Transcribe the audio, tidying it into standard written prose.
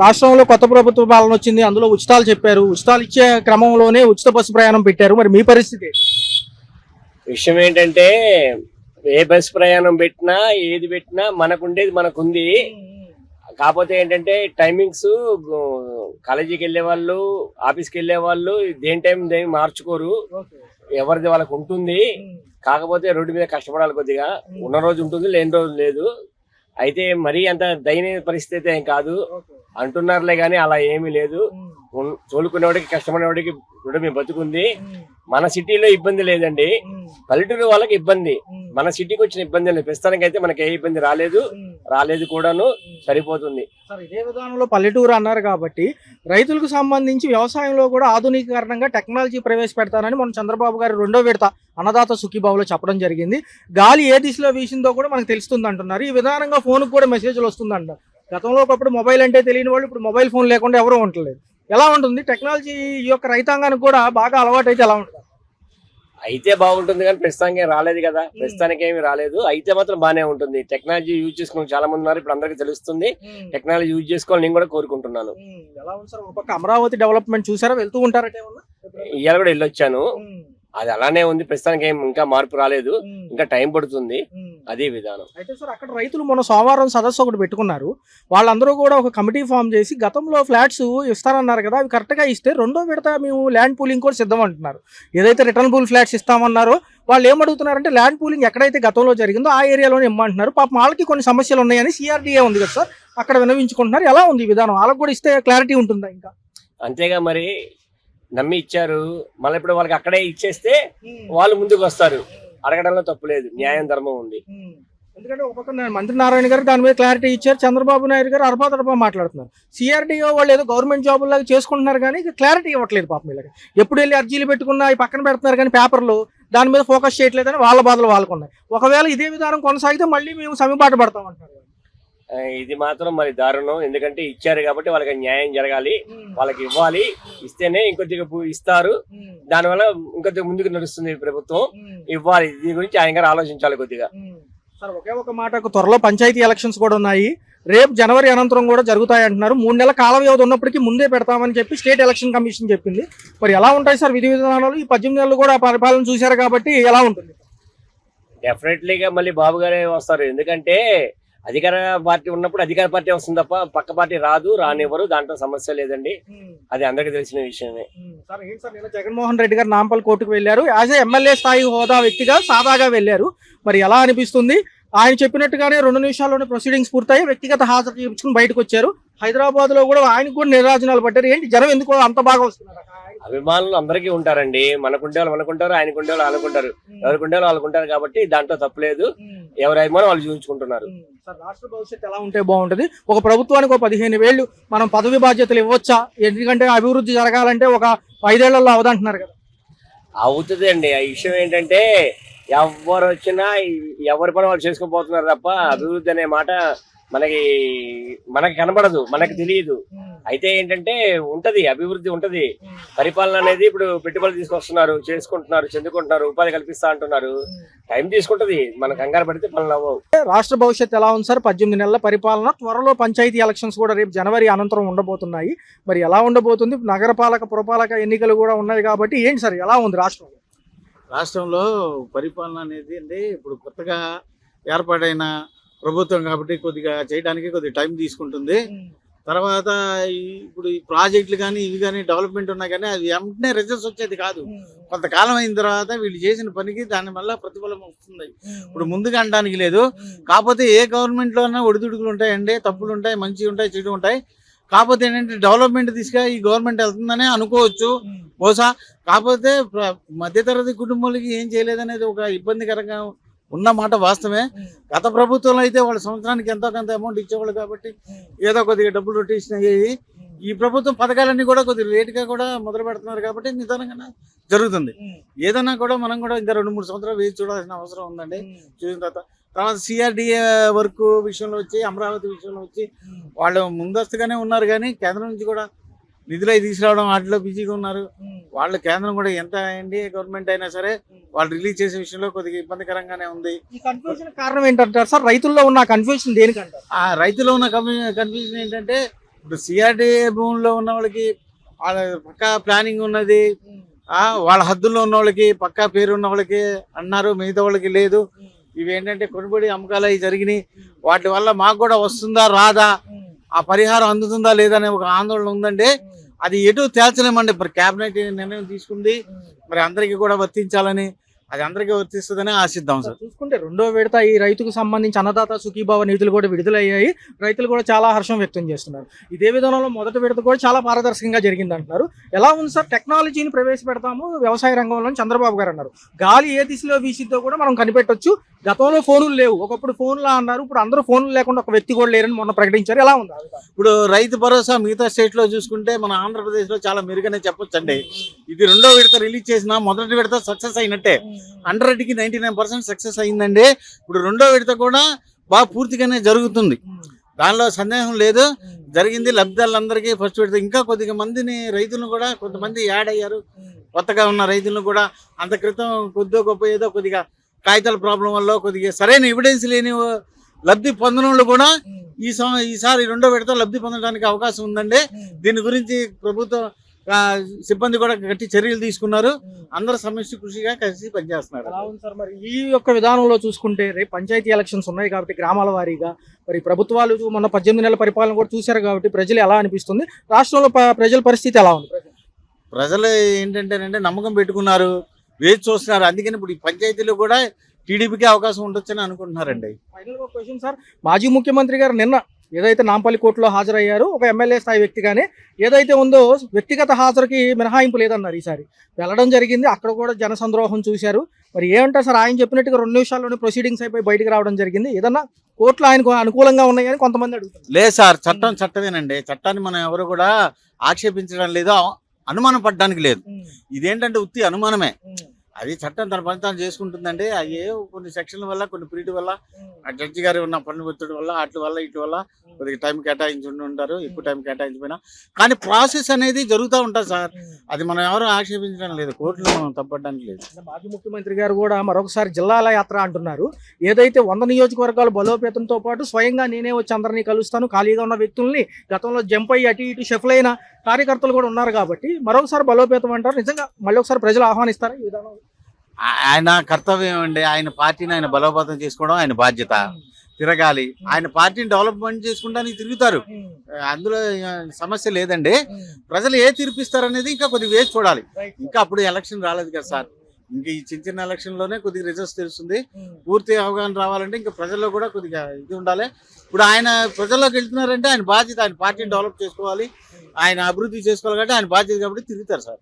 రాష్ట్రంలో కొత్త ప్రభుత్వ పాలన వచ్చింది. అందులో ఉచితాలు చెప్పారు. ఉచితాలు ఇచ్చే క్రమంలోనే ఉచిత బస్సు ప్రయాణం పెట్టారు. మరి మీ పరిస్థితి ఏంటి? విషయం ఏంటంటే ఏ బస్ ప్రయాణం పెట్టినా ఏది పెట్టినా మనకుండేది మనకుంది. కాకపోతే ఏంటంటే టైమింగ్స్ కాలేజీకి వెళ్ళే వాళ్ళు, ఆఫీస్కి వెళ్ళే వాళ్ళు దేని టైం దేని మార్చుకోరు. ఎవరిది వాళ్ళకు ఉంటుంది. కాకపోతే రోడ్డు మీద కష్టపడాలి కొద్దిగా. ఉన్న రోజు ఉంటుంది, లేని రోజు లేదు. అయితే మరీ అంత దయనీయ పరిస్థితి ఏం కాదు అంటున్నారులే, కానీ అలా ఏమీ లేదు. తోలుకునేవాడికి కష్టపడేవాడికి రోడ్డు మీద బతుకుంది. మన సిటీలో ఇబ్బంది లేదండి, పల్లెటూరు వాళ్ళకి ఇబ్బంది. మన సిటీకి వచ్చిన ఇబ్బంది లేదు. ప్రస్తుతానికి అయితే మనకి ఏ ఇబ్బంది రాలేదు కూడాను, సరిపోతుంది. సార్, ఇదే విధానంలో పల్లెటూరు అన్నారు కాబట్టి రైతులకు సంబంధించి వ్యవసాయంలో కూడా ఆధునీకరణంగా టెక్నాలజీ ప్రవేశపెడతానని మన చంద్రబాబు గారు 2వ విడత అన్నదాత సుఖీబాబులో చెప్పడం జరిగింది. గాలి ఏ దిశలో వీసిందో కూడా మనకు తెలుస్తుంది అంటున్నారు. ఈ విధానంగా ఫోన్కి కూడా మెసేజ్లు వస్తుందంట. గతంలో ఒకప్పుడు మొబైల్ అంటే తెలియని వాళ్ళు ఇప్పుడు మొబైల్ ఫోన్ లేకుండా ఎవరూ ఉండలేదు. ఎలా ఉంటుంది టెక్నాలజీ ఈ యొక్క రైతాంగానికి కూడా బాగా అలవాటు అయితే ఎలా ఉంటుంది? అయితే బాగుంటుంది, కానీ ప్రస్తుతానికి రాలేదు కదా. ప్రస్తుతానికి ఏమి రాలేదు. అయితే మాత్రం బాగానే ఉంటుంది. టెక్నాలజీ యూజ్ చేసుకుని చాలా మంది ఉన్నారు. ఇప్పుడు అందరికీ తెలుస్తుంది. టెక్నాలజీ యూజ్ చేసుకోవాలని నేను కూడా కోరుకుంటున్నాను. ఎలా ఉంది సార్? ఒక పక్క అమరావతి డెవలప్మెంట్ చూసారా? వెళ్తూ ఉంటారట ఏమన్నా? ఇవాళ కూడా వెళ్ళొచ్చాను. అది అలానే ఉంది. ప్రస్తుతానికి ఏం ఇంకా మార్పు రాలేదు, ఇంకా టైం పడుతుంది. అదే విధానం. అయితే సార్, అక్కడ రైతులు మొన్న సోమవారం సదస్సు ఒకటి పెట్టుకున్నారు. వాళ్ళందరూ కూడా ఒక కమిటీ ఫామ్ చేసి గతంలో ఫ్లాట్స్ ఇస్తారన్నారు కదా, అవి కరెక్ట్గా ఇస్తే 2వ విడత మేము ల్యాండ్ పూలింగ్ కూడా సిద్ధం అంటున్నారు. ఏదైతే రిటర్నబుల్ ఫ్లాట్స్ ఇస్తామన్నారో వాళ్ళు ఏమడుగుతున్నారంటే ల్యాండ్ పూలింగ్ ఎక్కడైతే గతంలో జరిగిందో ఆ ఏరియాలోనే ఇమ్మంటున్నారు. పాపం వాళ్ళకి కొన్ని సమస్యలు ఉన్నాయని సిఆర్డీఏ ఉంది కదా సార్, అక్కడ వినవించుకుంటున్నారు. ఎలా ఉంది ఈ విధానం? వాళ్ళకి కూడా ఇస్తే క్లారిటీ ఉంటుందా? ఇంకా అంతేగా, మరి నమ్మి ఇచ్చారు, మళ్ళీ ఇప్పుడు వాళ్ళకి అక్కడే ఇచ్చేస్తే వాళ్ళు ముందుకు వస్తారు. అడగడంలో తప్పులేదు, న్యాయం ధర్మం ఉంది. ఎందుకంటే ఒక పక్క మంత్రి నారాయణ గారు దాని మీద క్లారిటీ ఇచ్చారు. చంద్రబాబు నాయుడు గారు అరపా మాట్లాడుతున్నారు. సిఆర్డీఓ వాళ్ళు ఏదో గవర్నమెంట్ జాబుల లాగా చేసుకుంటున్నారు, కానీ క్లారిటీ ఇవ్వట్లేదు పాపం వీళ్ళకి. ఎప్పుడు వెళ్ళి అర్జీలు పెట్టుకున్నా ఈ పక్కన పెడుతున్నారు, కానీ పేపర్లు దాని మీద ఫోకస్ చేయట్లేదని వాళ్ళ బాధలు వాళ్ళకున్నాయి. ఒకవేళ ఇదే విధానం కొనసాగితే మళ్ళీ మేము సమీపాటు పడతామంటారు. ఇది మాత్రం మరి దారుణం. ఎందుకంటే ఇచ్చారు కాబట్టి వాళ్ళకి న్యాయం జరగాలి, వాళ్ళకి ఇవ్వాలి. ఇస్తేనే ఇంకొద్దిగా ఇస్తారు. దానివల్ల ఇంకొద్దిగా ముందుకు నడుస్తుంది ప్రభుత్వం. ఇవ్వాలి. దీని గురించి ఆయన గారు ఆలోచించాలి కొద్దిగా. సార్, ఒకే ఒక మాటకు త్వరలో పంచాయతీ ఎలక్షన్స్ కూడా ఉన్నాయి. రేపు జనవరి అనంతరం కూడా జరుగుతాయి అంటున్నారు. 3 నెలల కాల వ్యవధి ఉన్నప్పటికీ ముందే పెడతామని చెప్పి స్టేట్ ఎలక్షన్ కమిషన్ చెప్పింది. మరి ఎలా ఉంటాయి సార్ విధి విధానాలు? ఈ 18 నెలలు కూడా పరిపాలన చూశారు కాబట్టి ఎలా ఉంటుంది? డెఫినెట్లీగా మళ్ళీ బాబు గారే వస్తారు. ఎందుకంటే అధికార పార్టీ ఉన్నప్పుడు అధికార పార్టీ వస్తుంది తప్ప పక్క పార్టీ రానివ్వరు. దాంట్లో సమస్య లేదండి, అది అందరికీ తెలిసిన విషయమే. సార్, ఏంటి సార్, నిన్న జగన్మోహన్ రెడ్డి గారు నాంపల్ కోర్టుకు వెళ్ళారు. యాజ్ ఎమ్మెల్యే స్థాయి హోదా వ్యక్తిగా సాదాగా వెళ్ళారు. మరి ఎలా అనిపిస్తుంది? ఆయన చెప్పినట్టుగానే 2 నిమిషాల్లోనే ప్రొసీడింగ్స్ పూర్తయి వ్యక్తిగత హాజరు చేయించుకుని బయటకు వచ్చారు. హైదరాబాద్ లో కూడా ఆయనకు కూడా నిర్రాజనాలు పడ్డారు. ఏంటి జనం ఎందుకు అంత బాగా వస్తున్నారు? అభిమానులు అందరికీ ఉంటారండి. మనకుండే వాళ్ళు మనకుంటారు, ఆయనకుండే వాళ్ళు వాళ్ళకుంటారు, ఎవరికుండే వాళ్ళు వాళ్ళకుంటారు. కాబట్టి దాంట్లో తప్పలేదు. ఎవరి అభిమానం వాళ్ళు చూపించుకుంటున్నారు. సార్, రాష్ట్ర భవిష్యత్తు ఎలా ఉంటే బాగుంటుంది? ఒక ప్రభుత్వానికి 15 ఏళ్ళు మనం పదవి బాధ్యతలు ఇవ్వచ్చా? ఎందుకంటే అభివృద్ధి జరగాలంటే ఒక 5 ఏళ్లలో అవదంటున్నారు కదా. అవుతుంది అండి. ఆ విషయం ఏంటంటే ఎవరు వచ్చినా ఎవరి పని వాళ్ళు చేసుకుపోతున్నారు తప్ప అభివృద్ధి అనే మాట మనకి కనబడదు, మనకి తెలియదు. అయితే ఏంటంటే ఉంటది, అభివృద్ధి ఉంటది. పరిపాలన అనేది ఇప్పుడు పెట్టుబడులు తీసుకొస్తున్నారు, చేసుకుంటున్నారు, చెందుకుంటున్నారు, ఉపాధి కల్పిస్తా అంటున్నారు. టైం తీసుకుంటది, మన కంగారు పడితే పనులు అవ్వవు. రాష్ట్ర భవిష్యత్తు ఎలా ఉంది సార్? 18 నెలల పరిపాలన, త్వరలో పంచాయతీ ఎలక్షన్స్ కూడా రేపు జనవరి అనంతరం ఉండబోతున్నాయి. మరి ఎలా ఉండబోతుంది? నగరపాలక పురపాలక ఎన్నికలు కూడా ఉన్నాయి కాబట్టి ఏంటి సార్, ఎలా ఉంది రాష్ట్రంలో పరిపాలన అనేది అంటే ఇప్పుడు కొత్తగా ఏర్పాటైన ప్రభుత్వం కాబట్టి కొద్దిగా చేయడానికి కొద్దిగా టైం తీసుకుంటుంది. తర్వాత ఇప్పుడు ఈ ప్రాజెక్టులు కానీ ఇవి కానీ డెవలప్మెంట్ ఉన్నాయి, కానీ అది వెంటనే రిజల్ట్స్ వచ్చేది కాదు. కొంతకాలం అయిన తర్వాత వీళ్ళు చేసిన పనికి దానివల్ల ప్రతిఫలం వస్తుంది. ఇప్పుడు ముందుగా అనడానికి లేదు. కాకపోతే ఏ గవర్నమెంట్లోనే ఒడిదుడుకులు ఉంటాయండి, తప్పులు ఉంటాయి, మంచి ఉంటాయి, చెడు ఉంటాయి. కాకపోతే ఏంటంటే డెవలప్మెంట్ తీసుగా ఈ గవర్నమెంట్ వెళ్తుందనే అనుకోవచ్చు బహుశా. కాకపోతే మధ్యతరగతి కుటుంబాలకి ఏం చేయలేదనేది ఒక ఇబ్బందికరంగా ఉన్న మాట వాస్తవమే. గత ప్రభుత్వంలో అయితే వాళ్ళ సంవత్సరానికి ఎంతో కొంత అమౌంట్ ఇచ్చేవాళ్ళు కాబట్టి ఏదో కొద్దిగా డబ్బులు రొటేషన్ అయ్యేవి. ఈ ప్రభుత్వం పథకాలన్నీ కూడా కొద్దిగా లేట్గా కూడా మొదలు పెడుతున్నారు కాబట్టి నిదానంగా జరుగుతుంది. ఏదన్నా కూడా మనం కూడా ఇంకా 2-3 సంవత్సరాలు వేసి చూడాల్సిన అవసరం ఉందండి. చూసిన తర్వాత సిఆర్డీఏ వర్క్ విషయంలో వచ్చి, అమరావతి విషయంలో వచ్చి వాళ్ళు ముందస్తుగానే ఉన్నారు, కానీ కేంద్రం నుంచి కూడా నిధులు తీసుకురావడం వాటిలో బిజీగా ఉన్నారు. వాళ్ళ కేంద్రం కూడా ఎంత ఎన్డీఏ గవర్నమెంట్ అయినా సరే వాళ్ళు రిలీజ్ చేసే విషయంలో కొద్దిగా ఇబ్బందికరంగానే ఉంది. ఈ కన్ఫ్యూజన్ కారణం ఏంటంటారు సార్? రైతుల్లో ఉన్న కన్ఫ్యూజన్ దేనికంటారు? ఆ రైతుల్లో ఉన్న కన్ఫ్యూజన్ ఏంటంటే ఇప్పుడు సిఆర్డి భూముల్లో ఉన్న వాళ్ళకి వాళ్ళ పక్కా ప్లానింగ్ ఉన్నది, వాళ్ళ హద్దుల్లో ఉన్న వాళ్ళకి పక్కా పేరు ఉన్న వాళ్ళకి అన్నారు, మిగతా వాళ్ళకి లేదు. ఇవి ఏంటంటే కొనుగోలు అమ్మకాలు అవి జరిగినాయి. వాటి వల్ల మాకు కూడా వస్తుందా రాదా, ఆ పరిహారం అందుతుందా లేదా అనే ఒక ఆందోళన ఉందండి. అది ఎటు తేల్చలేమండి. మరి కేబినెట్ నిర్ణయం తీసుకుంది, మరి అందరికీ కూడా వర్తించాలని, అది అందరికీ వర్తిస్తుందని ఆశిద్దాం సార్. చూసుకుంటే రెండో విడత ఈ రైతుకు సంబంధించి అన్నదాత సుఖీభావ నిధులు కూడా విడుదలయ్యాయి. రైతులు కూడా చాలా హర్షం వ్యక్తం చేస్తున్నారు. ఇదే విధానంలో మొదటి విడత కూడా చాలా పారదర్శకంగా జరిగింది అంటున్నారు. ఎలా ఉంది సార్? టెక్నాలజీని ప్రవేశపెడతాము వ్యవసాయ రంగంలో చంద్రబాబు గారు అన్నారు. గాలి ఏ దిశలో వీసిద్దో కూడా మనం కనిపెట్టొచ్చు. గతంలో ఫోన్లు లేవు, ఒకప్పుడు ఫోన్లా అన్నారు, ఇప్పుడు అందరూ ఫోన్లు లేకుండా ఒక వ్యక్తి కూడా లేరని మొన్న ప్రకటించారు. ఎలా ఉంది? ఇప్పుడు రైతు భరోసా మిగతా స్టేట్ లో చూసుకుంటే మన ఆంధ్రప్రదేశ్ లో చాలా మెరుగనే చెప్పొచ్చండి. ఇది రెండో విడత రిలీజ్ చేసిన మొదటి విడత సక్సెస్ అయినట్టే. 100కి 99% సక్సెస్ అయిందండి. ఇప్పుడు రెండో విడత కూడా బాగా పూర్తిగానే జరుగుతుంది, దానిలో సందేహం లేదు. జరిగింది. లబ్ధిదారులందరికీ ఫస్ట్ విడత ఇంకా కొద్దిగా మందిని రైతులను కూడా కొంతమంది యాడ్ అయ్యారు. కొత్తగా ఉన్న రైతులను కూడా అంత క్రితం కొద్దిగా గొప్ప ఏదో కొద్దిగా కాగితాల ప్రాబ్లం వల్ల కొద్దిగా సరైన ఎవిడెన్స్ లేని లబ్ధి పొందడంలో కూడా ఈసారి రెండో విడత లబ్ధి పొందడానికి అవకాశం ఉందండి. దీని గురించి ప్రభుత్వం సిబ్బంది కూడా గట్టి చర్యలు తీసుకున్నారు. అందరూ సమిష్టి కృషిగా కలిసి పనిచేస్తున్నారు. ఎలా ఉంది సార్? మరి ఈ యొక్క విధానంలో చూసుకుంటే రేపు పంచాయతీ ఎలక్షన్స్ ఉన్నాయి కాబట్టి గ్రామాల వారీగా మరి ప్రభుత్వాలు మొన్న 18 నెలల పరిపాలన కూడా చూశారు కాబట్టి ప్రజలు ఎలా అనిపిస్తుంది? రాష్ట్రంలో ప్రజల పరిస్థితి ఎలా ఉంది? ప్రజలు ఏంటంటేనంటే నమ్మకం పెట్టుకున్నారు, వేచి చూస్తున్నారు. అందుకని ఇప్పుడు ఈ పంచాయతీలో కూడా టీడీపీకి అవకాశం ఉండొచ్చని అనుకుంటున్నారండి. ఫైనల్ గా క్వశ్చన్ సార్, మాజీ ముఖ్యమంత్రి గారు నిన్న ఏదైతే నాంపల్లి కోర్టులో హాజరయ్యారు, ఒక ఎమ్మెల్యే స్థాయి వ్యక్తిగానే ఏదైతే ఉందో వ్యక్తిగత హాజరుకి మినహాయింపు లేదన్నారు. ఈసారి వెళ్ళడం జరిగింది, అక్కడ కూడా జనసంద్రోహం చూశారు. మరి ఏమంటారు సార్? ఆయన చెప్పినట్టుగా 2 నిమిషాల్లోనే ప్రొసీడింగ్స్ అయిపోయి బయటకు రావడం జరిగింది. ఏదన్నా కోర్టులో ఆయనకు అనుకూలంగా ఉన్నాయని కొంతమంది అడుగుతారు. లేదు సార్, చట్టం చట్టమేనండి. చట్టాన్ని మనం ఎవరు కూడా ఆక్షేపించడం లేదు, అనుమానం పడడానికి లేదు. ఇదేంటంటే ఉత్తి అనుమానమే. అది చట్టం తన పని తాను చేసుకుంటుందండి. అది కొన్ని సెక్షన్ల వల్ల, కొన్ని పీరియడ్ వల్ల, ఆ జడ్జి గారు ఉన్న పన్ను ఒత్తిడి వల్ల, అట్ల వల్ల ఇటు వల్ల కొద్దిగా టైం కేటాయించి ఉంటారు, ఎక్కువ టైం కేటాయించిపోయినా. కానీ ప్రాసెస్ అనేది జరుగుతూ ఉంటుంది సార్. అది మనం ఎవరు ఆక్షేపించడం లేదు, కోర్టులో మనం తప్పడానికి లేదు. మాజీ ముఖ్యమంత్రి గారు కూడా మరొకసారి జిల్లాల యాత్ర అంటున్నారు. ఏదైతే 100 నియోజకవర్గాలు బలోపేతంతో పాటు స్వయంగా నేనే వచ్చి అందరినీ కలుస్తాను, ఖాళీగా ఉన్న వ్యక్తుల్ని గతంలో జంప్ అయ్యి అటు ఇటు షఫల్ అయిన కార్యకర్తలు కూడా ఉన్నారు కాబట్టి మరొకసారి బలోపేతం అంటారు. నిజంగా మళ్ళీ ఒకసారి ప్రజలు ఆహ్వానిస్తారా ఈ విధానం? ఆయన కర్తవ్యం అండి. ఆయన పార్టీని ఆయన బలోపేతం చేసుకోవడం ఆయన బాధ్యత. తిరగాలి, ఆయన పార్టీని డెవలప్మెంట్ చేసుకుంటానికి తిరుగుతారు, అందులో సమస్య లేదండి. ప్రజలు ఏ తీర్పిస్తారనేది ఇంకా కొద్దిగా వేసి చూడాలి. ఇంకా అప్పుడు ఎలక్షన్ రాలేదు కదా సార్. ఇంకా ఈ చిన్న ఎలక్షన్ లోనే కొద్దిగా రిజల్ట్స్ తెలుస్తుంది. పూర్తి అవగాహన రావాలంటే ఇంకా ప్రజల్లో కూడా కొద్దిగా ఇది ఉండాలి. ఇప్పుడు ఆయన ప్రజల్లోకి వెళ్తున్నారంటే ఆయన బాధ్యత, ఆయన పార్టీని డెవలప్ చేసుకోవాలి, ఆయన అభివృద్ధి చేసుకోవాలి కాబట్టి ఆయన బాధ్యత కాబట్టి తిరుగుతారు సార్.